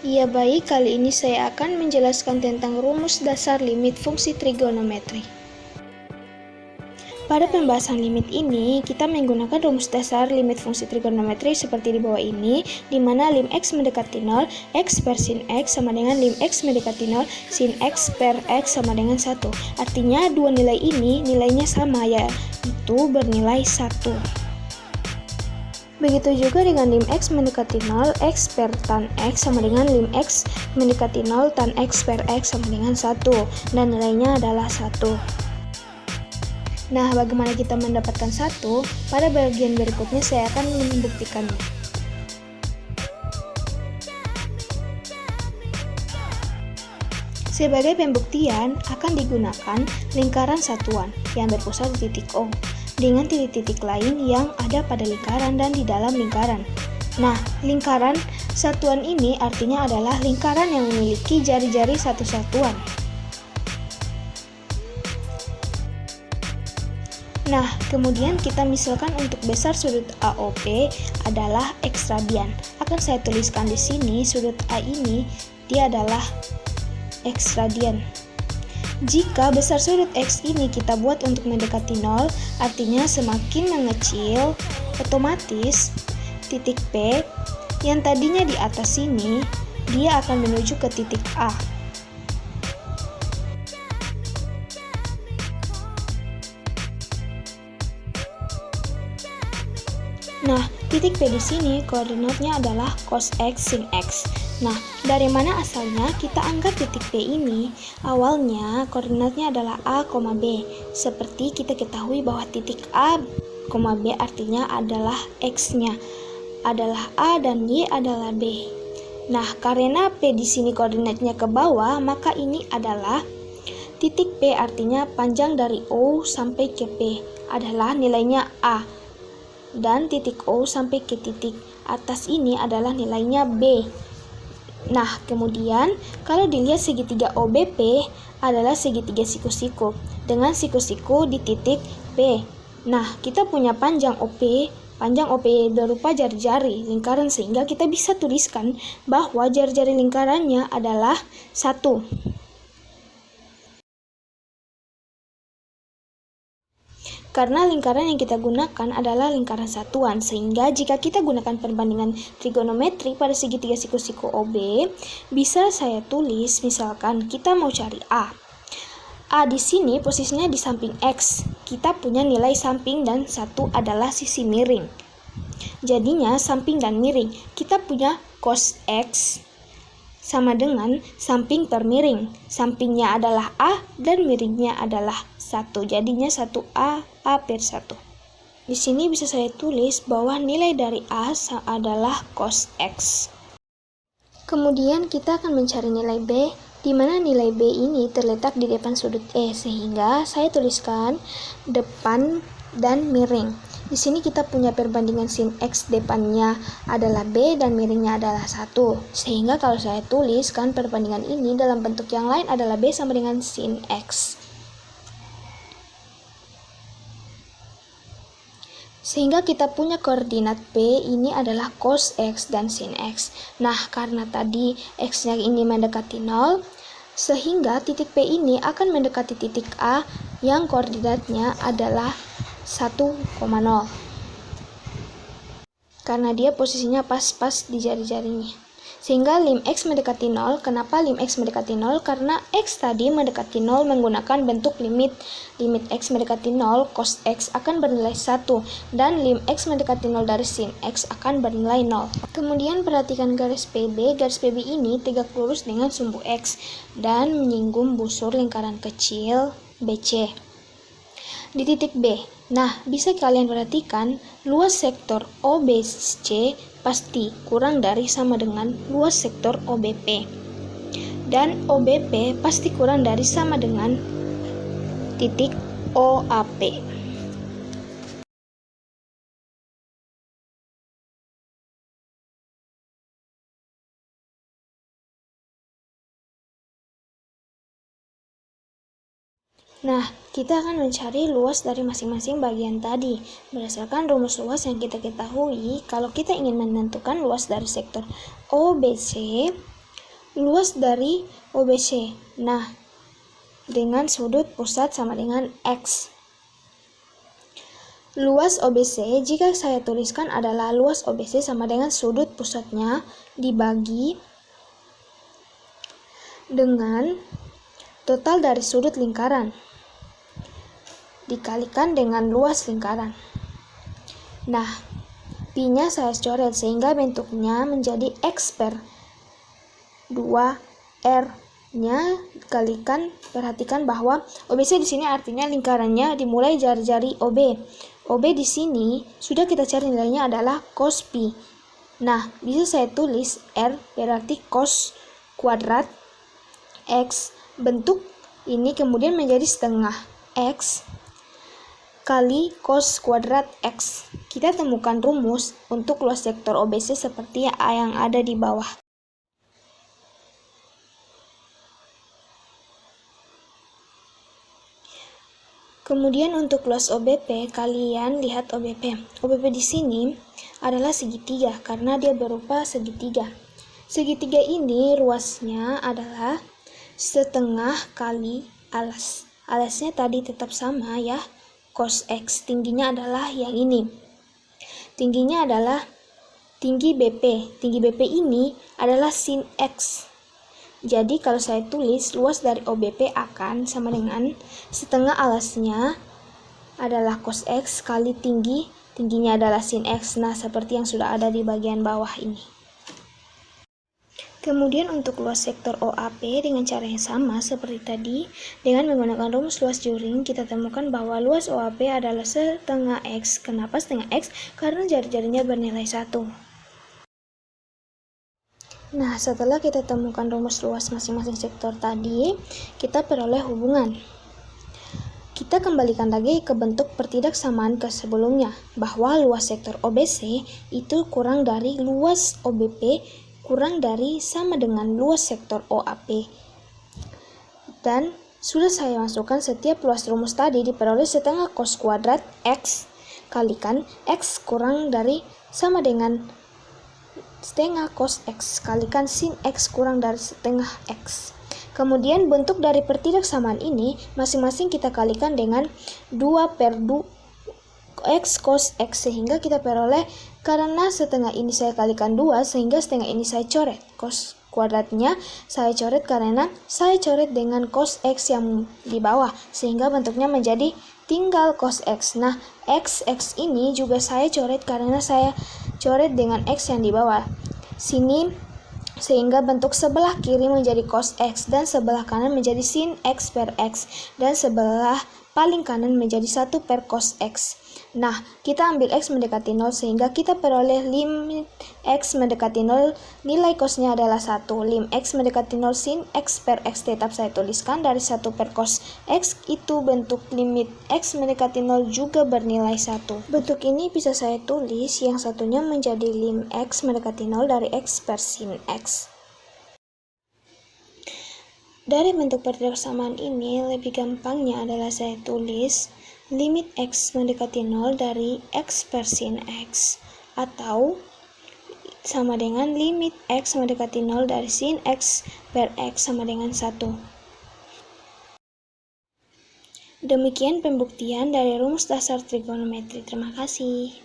Ya baik, kali ini saya akan menjelaskan tentang rumus dasar limit fungsi trigonometri. Pada pembahasan limit ini, kita menggunakan rumus dasar limit fungsi trigonometri seperti di bawah ini, di mana lim x mendekati 0, x per sin x sama dengan lim x mendekati 0, sin x per x sama dengan 1. Artinya, dua nilai ini nilainya sama, yaitu bernilai 1. Begitu juga dengan lim x mendekati 0, x per tan x sama dengan lim x mendekati 0, tan x per x sama dengan 1, dan nilainya adalah 1. Nah, bagaimana kita mendapatkan 1? Pada bagian berikutnya saya akan membuktikannya. Sebagai pembuktian, akan digunakan lingkaran satuan yang berpusat di titik O dengan titik-titik lain yang ada pada lingkaran dan di dalam lingkaran. Nah, lingkaran satuan ini artinya adalah lingkaran yang memiliki jari-jari satu satuan. Nah, kemudian kita misalkan untuk besar sudut AOP adalah X radian. Akan saya tuliskan di sini sudut A ini dia adalah X radian. Jika besar sudut X ini kita buat untuk mendekati 0, artinya semakin mengecil, otomatis titik P yang tadinya di atas sini, dia akan menuju ke titik A. Nah, titik P di sini koordinatnya adalah cos X sin X. Nah, dari mana asalnya kita anggap titik P ini? Awalnya koordinatnya adalah A, B. Seperti kita ketahui bahwa titik A, B artinya adalah X-nya adalah A dan Y adalah B. Nah, karena P di sini koordinatnya ke bawah, maka ini adalah titik P artinya panjang dari O sampai ke P adalah nilainya A. Dan titik O sampai ke titik atas ini adalah nilainya B. Nah, kemudian kalau dilihat segitiga OBP adalah segitiga siku-siku dengan siku-siku di titik P. Nah, kita punya panjang OP berupa jari-jari lingkaran sehingga kita bisa tuliskan bahwa jari-jari lingkarannya adalah 1. Karena lingkaran yang kita gunakan adalah lingkaran satuan, sehingga jika kita gunakan perbandingan trigonometri pada segitiga siku-siku OB, bisa saya tulis misalkan kita mau cari A. A di sini posisinya di samping X. Kita punya nilai samping dan 1 adalah sisi miring. Jadinya samping dan miring. Kita punya cos X sama dengan samping per miring. Sampingnya adalah A dan miringnya adalah 1. Jadinya 1A, A per 1. Di sini bisa saya tulis bahwa nilai dari A adalah cos X. Kemudian kita akan mencari nilai B, di mana nilai B ini terletak di depan sudut E, sehingga saya tuliskan depan dan miring. Di sini kita punya perbandingan sin X depannya adalah B dan miringnya adalah 1. Sehingga kalau saya tuliskan perbandingan ini dalam bentuk yang lain adalah B sama dengan sin X. Sehingga kita punya koordinat P ini adalah cos X dan sin X. Nah, karena tadi X-nya ini mendekati 0, sehingga titik P ini akan mendekati titik A yang koordinatnya adalah 1,0. Karena dia posisinya pas-pas di jari-jarinya. Sehingga lim X mendekati 0, kenapa lim X mendekati 0? Karena X tadi mendekati 0 menggunakan bentuk limit. Limit X mendekati 0, cos X akan bernilai 1. Dan lim X mendekati 0 dari sin X akan bernilai 0. Kemudian perhatikan garis PB. Garis PB ini tegak lurus dengan sumbu X dan menyinggung busur lingkaran kecil BC. Di titik B. Nah, bisa kalian perhatikan luas sektor OBC pasti kurang dari sama dengan luas sektor OBP. Dan OBP pasti kurang dari sama dengan titik OAP. Nah, kita akan mencari luas dari masing-masing bagian tadi. Berdasarkan rumus luas yang kita ketahui, kalau kita ingin menentukan luas dari sektor OBC, luas dari OBC. Nah, dengan sudut pusat sama dengan X. Luas OBC, jika saya tuliskan adalah luas OBC sama dengan sudut pusatnya dibagi dengan total dari sudut lingkaran dikalikan dengan luas lingkaran. Nah, pi-nya saya coret sehingga bentuknya menjadi X per 2R-nya dikalikan. Perhatikan bahwa OBC di sini artinya lingkarannya dimulai jari-jari OB. OB di sini sudah kita cari nilainya adalah cos pi. Nah, bisa saya tulis R berarti cos kuadrat X. Bentuk ini kemudian menjadi setengah X kali cos kuadrat X. Kita temukan rumus untuk luas sektor OBC seperti yang ada di bawah. Kemudian untuk luas OBP, kalian lihat OBP. OBP di sini adalah segitiga karena dia berupa segitiga. Segitiga ini ruasnya adalah setengah kali alas. Alasnya tadi tetap sama ya, cos X. Tingginya adalah yang ini. Tingginya adalah tinggi BP. Tinggi BP ini adalah sin X. Jadi kalau saya tulis luas dari OBP akan sama dengan setengah alasnya adalah cos X kali tingginya adalah sin X. Nah, seperti yang sudah ada di bagian bawah ini. Kemudian untuk luas sektor OAP dengan cara yang sama seperti tadi, dengan menggunakan rumus luas juring, kita temukan bahwa luas OAP adalah setengah X. Kenapa setengah X? Karena jari-jarinya bernilai 1. Nah, setelah kita temukan rumus luas masing-masing sektor tadi, kita peroleh hubungan. Kita kembalikan lagi ke bentuk pertidaksamaan ke sebelumnya, bahwa luas sektor OBC itu kurang dari luas OBP kurang dari sama dengan luas sektor OAP. Dan sudah saya masukkan setiap luas rumus tadi diperoleh setengah cos kuadrat X kalikan X kurang dari sama dengan setengah cos X kalikan sin X kurang dari setengah X. Kemudian bentuk dari pertidaksamaan ini masing-masing kita kalikan dengan 2 per 2 X cos X sehingga kita peroleh, karena setengah ini saya kalikan 2 sehingga setengah ini saya coret. Cos kuadratnya saya coret karena saya coret dengan cos X yang di bawah sehingga bentuknya menjadi tinggal cos X. Nah, X ini juga saya coret karena saya coret dengan X yang di bawah sini sehingga bentuk sebelah kiri menjadi cos X dan sebelah kanan menjadi sin X per X dan sebelah paling kanan menjadi 1 per cos X. Nah, kita ambil X mendekati 0 sehingga kita peroleh lim X mendekati 0, nilai cosnya adalah 1. Lim X mendekati 0 sin X per X tetap saya tuliskan dari 1 per cos X itu bentuk limit X mendekati 0 juga bernilai 1. Bentuk ini bisa saya tulis yang satunya menjadi lim X mendekati 0 dari X per sin X. Dari bentuk pertidaksamaan ini, lebih gampangnya adalah saya tulis limit X mendekati 0 dari X per sin X, atau sama dengan limit X mendekati 0 dari sin X per X sama dengan 1. Demikian pembuktian dari rumus dasar trigonometri. Terima kasih.